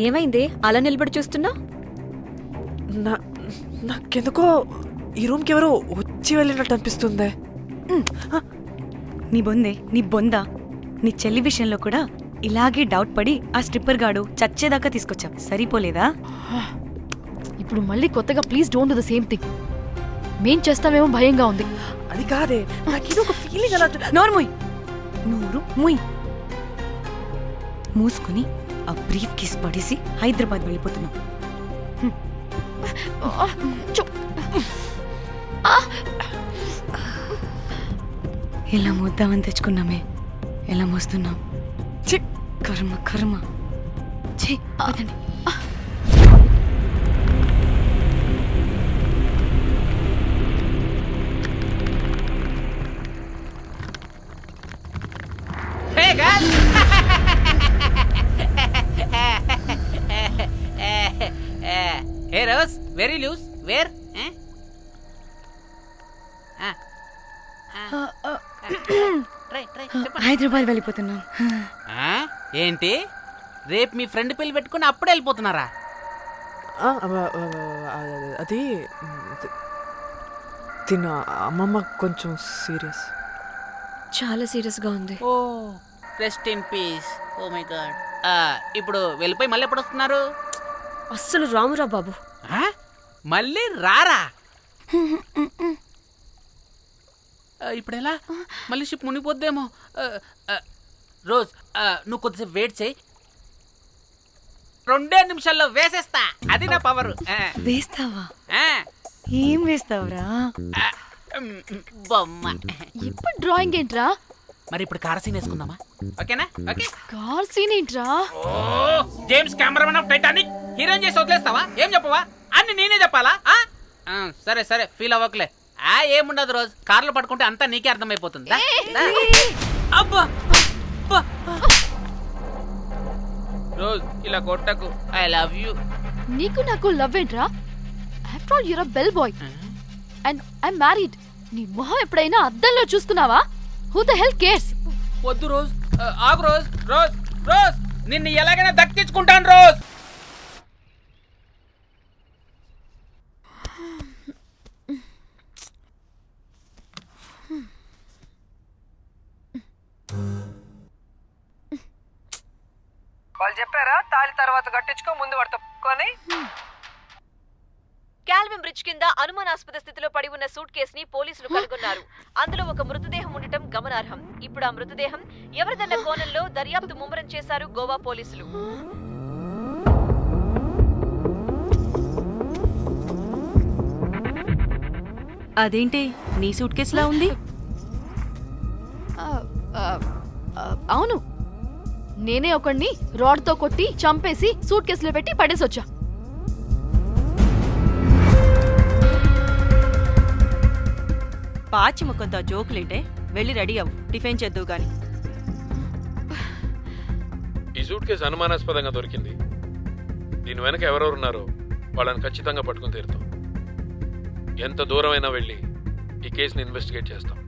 ఏమైంది అలా నిలబడి చూస్తున్నా? నాకెందుకో ఈ రూమ్కి ఎవరో వచ్చి వెళ్ళినట్టు అనిపిస్తుంది. నీ బొందా నీ చెల్లి విషయంలో కూడా ఇలాగే డౌట్ పడి ఆ స్ట్రిప్పర్ గాడు చచ్చేదాకా తీసుకొచ్చాం. సరిపోలేదా? ఇప్పుడు మళ్ళీ కొత్తగా please don't do the same thing. మేం చేస్తామేమో భయంగా ఉంది. అది కాదే, నాకు ఒక ఫీలింగ్ అలా. నోరు ముయ్. మూసుకుని ఆ బ్రీఫ్ కేస్ పడేసి హైదరాబాద్ వెళ్ళిపోతున్నాం. ఎలా మోద్దామని తెచ్చుకున్నామే, ఎలా మోస్తున్నాం. కర్మ కర్మ. పదండి. Hey Rose, very loose. Where? Try. Hyderabad వెళ్ళిపోతున్నాం. ఏంటి రేపు మీ ఫ్రెండ్ పెళ్లి పెట్టుకుని అప్పుడే వెళ్ళిపోతున్నారా? అది తిన్న అమ్మమ్మ కొంచెం సీరియస్, చాలా సీరియస్గా ఉంది. Oh rest in peace. Oh my god. ఇప్పుడు వెళ్ళిపోయి మళ్ళీ ఎప్పుడు వస్తున్నారు? అస్సలు రామురా బాబు. మళ్ళీ రారా? ఇప్పుడు ఎలా? మళ్ళీ షిప్ మునిగిపోద్దేమో. రోజ్ నువ్వు కొద్దిసేపు వెయిట్ చేయి, 2 నిమిషాల్లో వేసేస్తా. అది నా పవర్. వేస్తావా? ఏం వేస్తావురా? బొమ్మ. ఇప్పుడు డ్రాయింగ్ ఏంట్రా? మరి ఇప్పుడు కార్ సీన్ వేసుకుందామా? ఓకేనా? ఓకే. కార్ సీన్ ఏంట్రా? James cameraman of Titanic heroine చేసి వదిలేస్తావా? ఏం చెప్పవా? అన్ని నేనే చెప్పాలా? సరే సరే, ఫీల్ అవ్వకలే. ఏముండదు రోజు, కార్లో పడుకుంటే అంతా నీకే అర్థమైపోతుంది. అబ్బా రోజ్ ఇలా కొట్టకు. I love you. నీకు నాకు లవ్ ఏంట్రా? After all you're a bell boy and I married. నీ మొహం ఎప్పుడైనా అద్దంలో చూసుకున్నావా? Who the hell cares? వద్దు రోజ్, ఆగు రోజ్. రోజ్ రోజ్ నిన్ను ఎలాగైనా దక్కించుకుంటాను రోజ్. వాళ్ళు చెప్పారా తాళి తర్వాత కట్టించుకో, ముందు పడుకొని. కాల్విన్ బ్రిడ్జ్ కింద అనుమానాస్పద స్థితిలో పడి ఉన్న సూట్ కేసుని పోలీసులు కనుగొన్నారు. అందులో ఒక మృతదేహం ఉండటం గమనార్హం. ఇప్పుడు ఆ మృతదేహం ఎవరిదన్న కోణంలో దర్యాప్తు ముమ్మరం చేశారు గోవా పోలీసులు. అదేంటి నీ సూట్ కేసులా ఉంది? అవును, నేనే ఒకడిని రాడ్తో కొట్టి చంపేసి సూట్ కేసులో పెట్టి పడేసొచ్చా. పాచి ముఖంతో జోకులేంటే, వెళ్ళి రెడీ అవ్వు, టిఫిన్ చేద్దువు గాని. ఈ సూట్ కేసు అనుమానాస్పదంగా దొరికింది. దీని వెనక ఎవరెవరున్నారో వాళ్ళని ఖచ్చితంగా పట్టుకుని తీరుతాం. ఎంత దూరమైనా వెళ్ళి ఈ కేసుని ఇన్వెస్టిగేట్ చేస్తాం.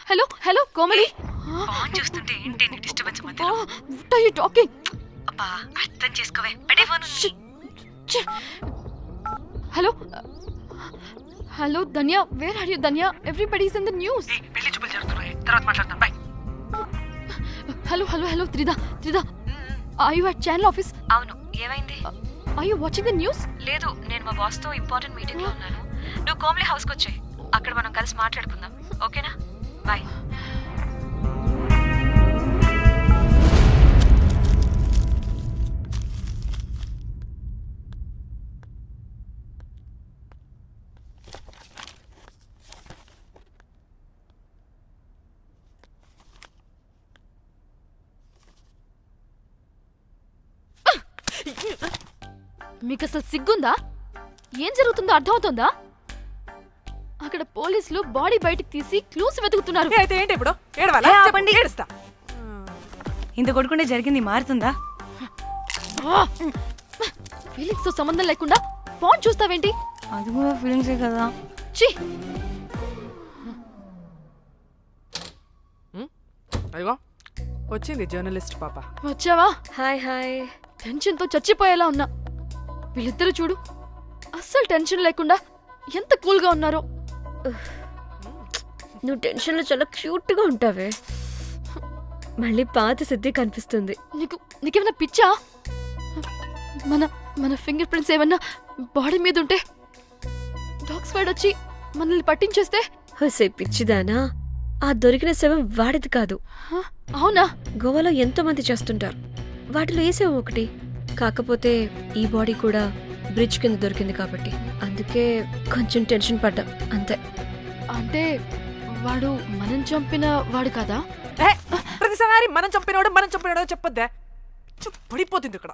Hello hello Komali. ఫోన్ చూస్తుంటే ఏంటి నీ డిస్టర్బెన్స్ మధ్యలో? What are you talking? అబ్బా అర్థం చేసుకోవే, పెట్టే phone. Hello hello Dhanya, where are you Dhanya? Everybody is in the news. పెళ్లి చూపులు జరుగుతున్నాయి, తర్వాత మాట్లాడతాం. Bye. Hello hello hello Trida, are you at channel office? అవును, ఏమైంది? Are you watching the news? లేదు, నేను మా బాస్ తో ఇంపార్టెంట్ మీటింగ్ లో ఉన్నాను. నువ్వు కోమ్లీ హౌస్ కి వచ్చేయ్, అక్కడ మనం కలిసి మాట్లాడుకుందాం. ఓకేనా? బాయ్. మీకు అసలు సిగ్గుందా? ఏం జరుగుతుందో అర్థమవుతుందా? అక్కడ పోలీసులు బాడీ బయటికి తీసి క్లూస్ వెతుకుతున్నారు. అయితే ఏంటి ఇప్పుడు? ఏడవాలా? ఆపండి. ఏడుస్తా. ఇంత కొడుకుంటే జరిగింది మారుతుందా? ఫీలింగ్స్ తో సంబంధం లేకుండా ఫోన్ చూస్తావేంటి? అది కూడా ఫీలింగ్సే కదా. ఛీ, అదిగో వచ్చింది జర్నలిస్ట్ పాప. వచ్చావా? Hi hi. టెన్షన్తో చచ్చిపోయేలా ఉన్నా. వీళ్ళిద్దరూ చూడు, అస్సలు టెన్షన్ లేకుండా ఎంత కూల్గా ఉన్నారో. నువ్వు టెన్షన్లో చాలా క్యూట్గా ఉంటావే. మళ్ళీ పాత సిద్ధి కనిపిస్తుంది. నీకేమైనా పిచ్చా? మన మన ఫింగర్ ప్రింట్స్ ఏమన్నా బాడీ మీద ఉంటే డాగ్ స్క్వాడ్ వచ్చి మనల్ని పట్టించేస్తే? హోసే పిచ్చిదానా, ఆ దొరికిన శవం వాడిది కాదు. అవునా? గోవాలో ఎంతో మంది చేస్తుంటారు. వాటిలో ఏ శవం ఒకటి. కాకపోతే ఈ బాడీ కూడా బ్రిడ్జ్ కింద దొరికింది కాబట్టి అందుకే కొంచెం టెన్షన్ పడ్డా అంతే. అంటే వాడు మనం చంపిన వాడు కదా? ప్రతిసారి మనం చంపినాడో చెప్పొద్దే, పడిపోతుంది ఇక్కడ.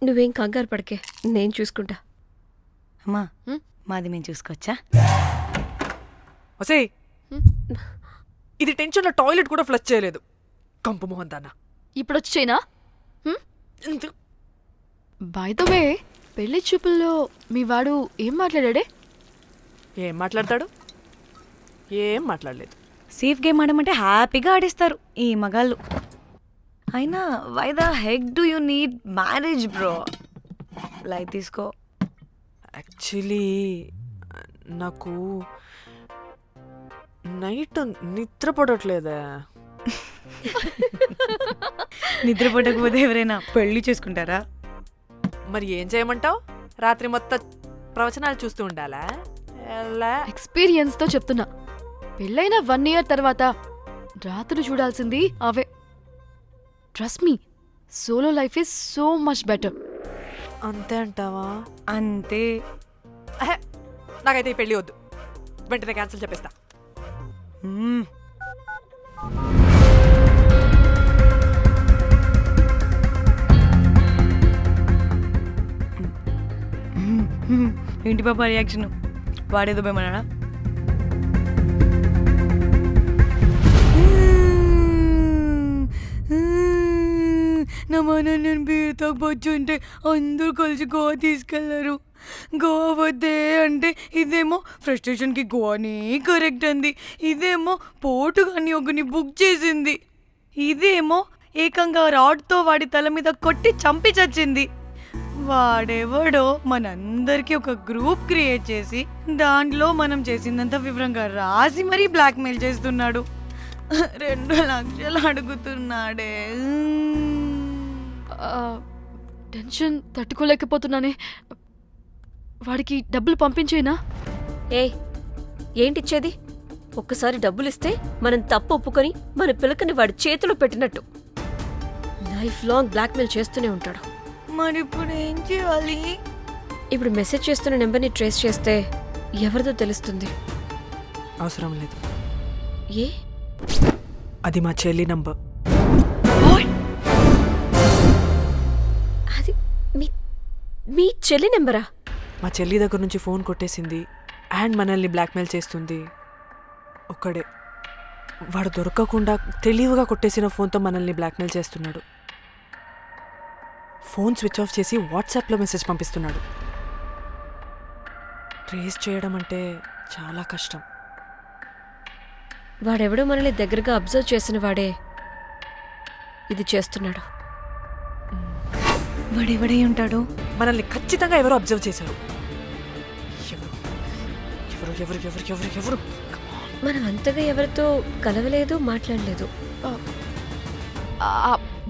నువ్వేం కంగారు పడకే, నేను చూసుకుంటా. అమ్మా, మాది మేము చూసుకోవచ్చా? ఒసేయ్, ఇది టెన్షన్లో టాయిలెట్ కూడా ఫ్లష్ చేయలేదు. కంపు మోహన్ దాన్న. ఇప్పుడు వచ్చి చేయనా? బై ద వే, పెళ్లి చూపుల్లో మీ వాడు ఏం మాట్లాడాడే? ఏం మాట్లాడతాడు? ఏం మాట్లాడలేదు. సేఫ్ గేమ్ ఆడమంటే హ్యాపీగా ఆడిస్తారు ఈ మగాళ్ళు. అయినా why the heck do you need marriage bro? Light తీసుకో. యాక్చువల్లీ నాకు నైట్ నిద్ర పడట్లేదే. నిద్రపోటకపోతే ఎవరైనా పెళ్లి చేసుకుంటారా? మరి ఏం చేయమంటావు? రాత్రి మొత్తం ప్రవచనాలు చూస్తూ ఉండాలా? ఎక్స్పీరియన్స్ తో చెప్తున్నా. పెళ్ళైన 1 year తర్వాత రాత్రులు చూడాల్సింది అవే. Trust me, solo life is so much better. అంతే అంటావా? అంతే. నాకైతే ఈ పెళ్ళి వద్దు, వెంటనే క్యాన్సిల్ చెప్పేస్తా. ఏంటి పాప రియాక్షన్? వాడేదో భయమన్నాడా? నా మన నేను బీరుతో వచ్చుంటే అందరూ కలిసి గోవా తీసుకెళ్లారు. గోవా వద్దే అంటే ఇదేమో ఫ్రస్ట్రేషన్కి గోవానే కరెక్ట్ అంది, ఇదేమో పోటుగాని ఒకని బుక్ చేసింది, ఇదేమో ఏకంగా రాడ్తో వాడి తల మీద కొట్టి చంపి చచ్చింది. వాడెవడో మనందరికీ ఒక గ్రూప్ క్రియేట్ చేసి దాంట్లో మనం చేసిందంత వివరంగా రాసి మరీ బ్లాక్మెయిల్ చేస్తున్నాడు. 2 లక్షలు అడుగుతున్నాడే. టెన్షన్ తట్టుకోలేకపోతున్నానే. వాడికి డబ్బులు పంపించేనా? ఏంటిచ్చేది? ఒక్కసారి డబ్బులిస్తే మనం తప్పు ఒప్పుకొని మన పిలకని వాడి చేతిలో పెట్టినట్టు. లైఫ్ లాంగ్ బ్లాక్మెయిల్ చేస్తూనే ఉంటాడు. మరి ఇప్పుడు ఏం చేయాలి? ఇప్పుడు మెసేజ్ చేస్తున్న నెంబర్ని ట్రేస్ చేస్తే ఎవరిదో తెలుస్తుంది. అవసరం లేదు, ఏ? అది మా చెల్లి నంబర్. అది మీ చెల్లి నెంబరా? మా చెల్లి దగ్గర నుంచి ఫోన్ కొట్టేసింది అండ్ మనల్ని బ్లాక్మెయిల్ చేస్తుంది. ఒక్కడే వాడు దొరకకుండా తెలివిగా కొట్టేసిన ఫోన్తో మనల్ని బ్లాక్మెయిల్ చేస్తున్నాడు. ఫోన్ స్విచ్ ఆఫ్ చేసి వాట్సాప్లో మెసేజ్ పంపిస్తున్నాడు. ట్రేస్ చేయడం అంటే చాలా కష్టం. వాడెవడో మనల్ని దగ్గరగా అబ్జర్వ్ చేసిన వాడే ఇది చేస్తున్నాడు. వాడెవడై ఉంటాడు? మనల్ని ఖచ్చితంగా ఎవరో అబ్జర్వ్ చేశారు. ఎవరు ఎవరు ఎవరు ఎవరు ఎవరు? మనం అంతగా ఎవరితో కలవలేదు, మాట్లాడలేదు.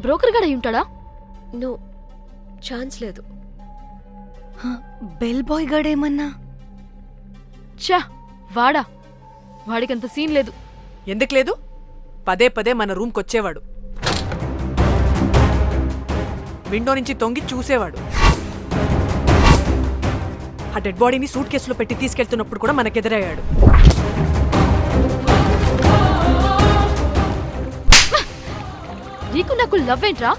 బ్రోకర్ గడ ఉంటాడా? నో, ఛాన్స్ లేదు. బెల్ బాయ్ గాడేమన్నా? చా, వాడా? వాడికంత సీన్ లేదు. ఎందుకు లేదు? పదే పదే మన రూమ్కి వచ్చేవాడు, విండో నుంచి తొంగి చూసేవాడు. ఆ డెడ్ బాడీని సూట్ కేసులో పెట్టి తీసుకెళ్తున్నప్పుడు కూడా మనకెదురయ్యాడు. నీకు నాకు లవ్ ఏంట్రా?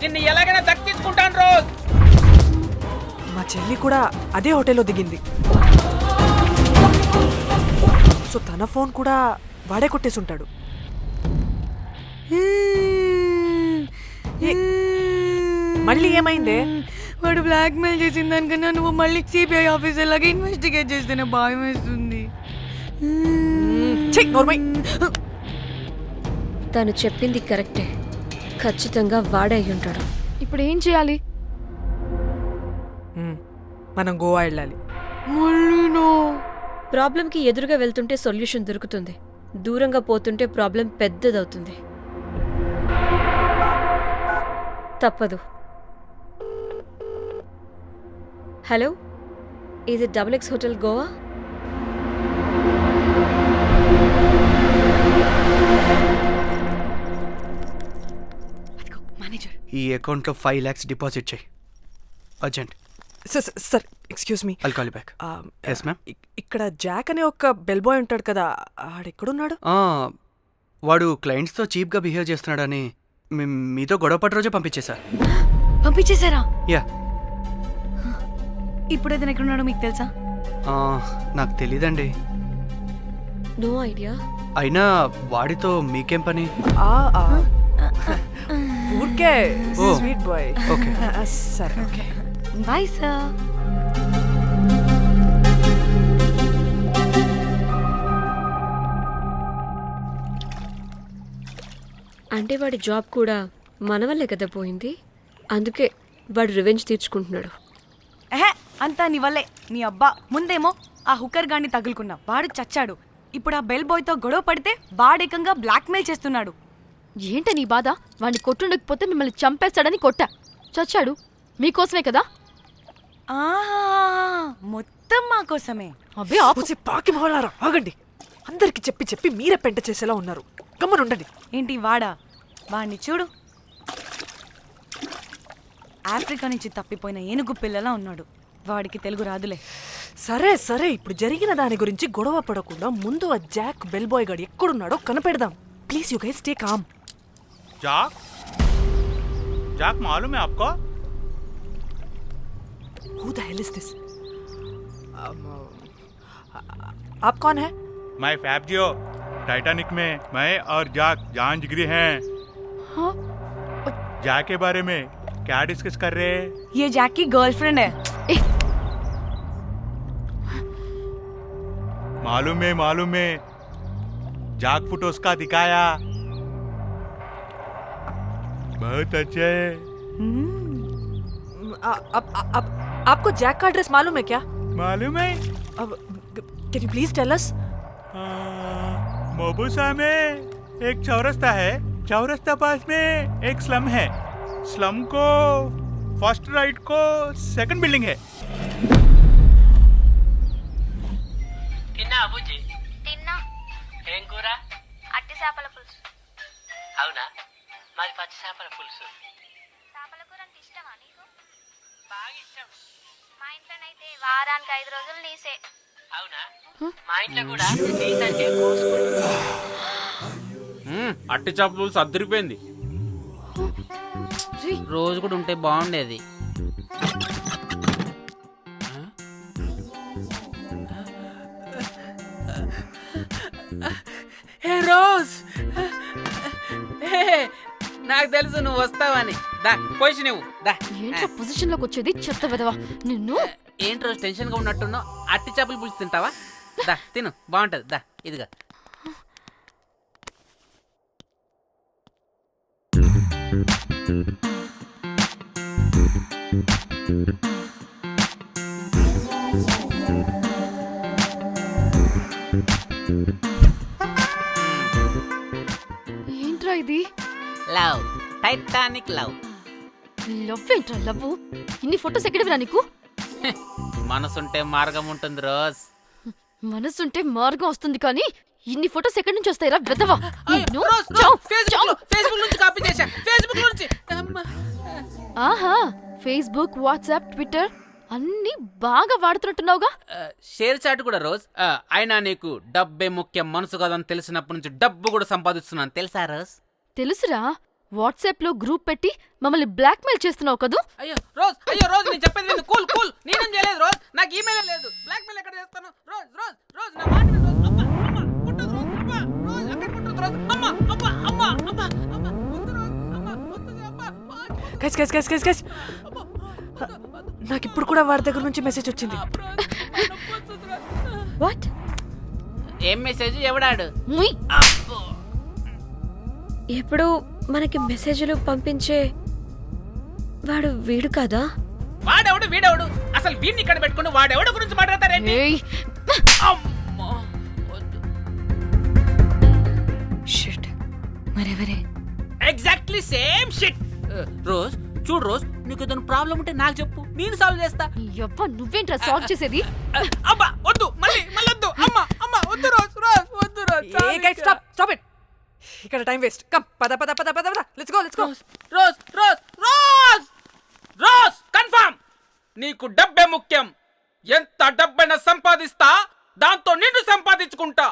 నిన్ను ఎలాగైనా దక్కించుకుంటాను రోజ్. మా చెల్లి కూడా అదే హోటల్లో దిగింది. సో తన ఫోన్ కూడా వాడే కొట్టేసుంటాడు. మళ్ళీ ఏమైందే? వాడు బ్లాక్మెయిల్ చేసిన దానికన్నా నువ్వు మళ్ళీ సిబిఐ ఆఫీసర్ లాగా ఇన్వెస్టిగేట్ చేస్తేనే భయం వేస్తుంది. తను చెప్పింది కరెక్టే, ఖచ్చితంగా వాడే అయి ఉంటాడు. ఇప్పుడు ఏం చేయాలి? మనం గోవా వెళ్ళాలి. ప్రాబ్లంకి ఎదురుగా వెళ్తుంటే సొల్యూషన్ దొరుకుతుంది, దూరంగా పోతుంటే ప్రాబ్లం పెద్దదవుతుంది. తప్పదు. హలో, ఇది XX హోటల్ గోవా? మేనేజర్, ఈ అకౌంట్లో 5 lakhs డిపాజిట్ చేయి urgent. Sir excuse me. I'll call back. Yes ma'am. ఇక్కడ జాక్ అనే ఒక బెల్ బాయ్ ఉంటాడు కదా, ఆడెక్కడున్నాడు? వాడు క్లయింట్స్తో చీప్గా బిహేవ్ చేస్తున్నాడని మీతో గొడవ పడి రోజే పంపించేశా. పంపించేశారా? యా. ఇప్పుడు అతను ఎక్కడున్నాడో మీకు తెలుసా? నాకు తెలీదండి. No idea. అయినా వాడితో మీకేం పని? ఊరికే ఓ. Sweet boy. ఓకే. సరే, ఓకే. Bye sir. అంటే వాడి జాబ్ కూడా మన వల్లే కదా పోయింది, అందుకే వాడు రివెంజ్ తీర్చుకుంటున్నాడు. అంతా నీ వల్లే. నీ అబ్బా ముందేమో ఆ హుకర్ గాన్ని తగులుకున్నా, వాడు చచ్చాడు. ఇప్పుడు ఆ బెల్ బాయ్తో గొడవ పడితే వాడేకంగా బ్లాక్మెయిల్ చేస్తున్నాడు. ఏంట నీ బాధ? వాడిని కొట్టుండకపోతే మిమ్మల్ని చంపేస్తాడని కొట్టా. చచ్చాడు మీకోసమే కదా. మొత్తం మా కోసమే. అబ్బే ఆపు. పాకి మొహలారా, ఆగండి. అందరికి చెప్పి చెప్పి మీరే పెంట చేసేలా ఉన్నారు. గమ్మనుండండి. ఏంటి వాడా? వాడిని చూడు, ఆఫ్రికా నుంచి తప్పిపోయిన ఏనుగు పిల్లలా ఉన్నాడు. వాడికి తెలుగు రాదులే. సరే సరే, ఇప్పుడు జరిగిన దాని గురించి గొడవ పడకుండా ముందు ఆ జాక్ బెల్ బాయ్ గాడు ఎక్కడున్నాడో కనిపెడదాం. Please you guys stay calm. जाक जाक मालूम है आपको? Who the hell is this? आप कौन है? मैं फैब्जियो। टाइटैनिक में मैं और जाक जान जिगरी हैं। हाँ? जाक के बारे में क्या डिस्कस कर रहे हैं? ये जैक की गर्लफ्रेंड है. मालूम है जाक फोटोस का दिखाया, बहुत अच्छे है। आपको जैक का एड्रेस मालूम है क्या? मालूम है? Can you please tell us? मोबुसा में एक चौरस्ता है, चौरस्ता पास में एक स्लम है, स्लम को फर्स्ट राइट को सेकंड बिल्डिंग है. తిన్నా అబుజ్జి? తిన్నా. ఏం కూర? అట్టి చేపల పులుసు. అవునా, మాది పచ్చి చేపల పులుసు. చేపల కూర అంటే ఇష్టమా నీకు? బాగా ఇష్టం. మా ఇంట్లోనైతే వారానికి 5 రోజులు నీసే. అవునా, మా ఇంట్లో కూడా నీసంటే కోసుకుంటా. అట్టి చేపల పులుసు అద్దరిపోయింది. రోజు కూడా ఉంటే బాగుండేది. రోజ్, నాకు తెలుసు నువ్వు వస్తావని. దా పోయి నువ్వు దా. ఏంటో పొజిషన్ లోకి వచ్చేది చెత్త విధవా నిన్ను. ఏంటి రోజు టెన్షన్ గా ఉన్నట్టున్నావు? అట్టి చేపలు పులుసు తింటావా? దా తిను, బాగుంటది. దా ఇదిగా. ఏంట్రా ఇది? Love, Titanic love. లవ్ ఏంట్రా లవ్? ఇన్ని ఫొటోస్ ఎక్కడివిరా నీకు? మనసుంటే మార్గం ఉంటుంది రోజ్. మనసుంటే మార్గం వస్తుంది కానీ ఇన్ని ఫొటోస్ ఎక్కడి నుంచి వస్తాయిరా విధవా? ఫేస్బుక్ నుంచి కాపీ చేశా, ఫేస్బుక్ నుంచి. ఆహా, ఫేస్బుక్, వాట్సాప్, ట్విట్టర్ అన్ని బాగా వాడుతున్నట్టున్నావుగా. షేర్ చాట్ కూడా రోజ్. అయినా నీకు డబ్బే ముఖ్యం, మనసు కదని తెలిసినప్పటి నుంచి డబ్బు కూడా సంపాదిస్తున్నాను తెలుసా రోజ్? తెలుసురా, వాట్సాప్ లో గ్రూప్ పెట్టి మమ్మల్ని బ్లాక్మెయిల్ చేస్తున్నావు కదూ. అయ్యో రోజ్ నేను చెప్పేది విను. కూల్ కూల్, నేనేం చేయలేదు రోజ్. నాకు ఈమెయిల్ లేదు. బ్లాక్మెయిల్ ఎక్కడ చేస్తాను రోజ్? రోజ్ రోజ్ నా మాట విను రోజ్. అమ్మ అమ్మ కుట్టదు రోజ్. అమ్మ రోజ్ అక్కడ కుట్టదు రోజ్. అమ్మ అమ్మ అమ్మ అమ్మ అమ్మ వద్దు రోజ్. అమ్మ వద్దు అమ్మ. గైస్ అమ్మ నాకు ఇప్పుడు కూడా వాడి దగ్గర నుంచి మెసేజ్ వచ్చింది. వాట్? ఏం మెసేజ్ ఎవడాడు? ముయ్. ఎప్పుడు మనకి మెసేజ్లు పంపించే వాడు వీడు కదా? వాడెవడు వీడెవడు? అసలు వీడిని ఇక్కడ పెట్టుకుని వాడెవడు గురించి మాట్లాడతారేంటి? ఏయ్. అమ్మా, వద్దు. షిట్, మరెవరే? Exactly same shit. రోజ్ చూడు రోజ్, నీకు ఏదైనా ప్రాబ్లం ఉంటే నాకు చెప్పు, నేను సాల్వ్ చేస్తా. యవ్వ, నువ్వేంట్రా సాల్వ్ చేసేది? అబ్బా వద్దు, మళ్ళీ వద్దు. అమ్మా అమ్మా వద్దు రోజ్, రోజ్ వద్దు రోజ్. Stop it. ఇక్కడ టైం వేస్ట్. కమ్ పద పద పద పద పద. Let's go let's go. Rose Rose Rose rose confirm. నీకు డబ్బే ముఖ్యం. ఎంత డబ్బైనా సంపాదిస్తా, దాంతో నిన్ను సంపాదించుకుంటా.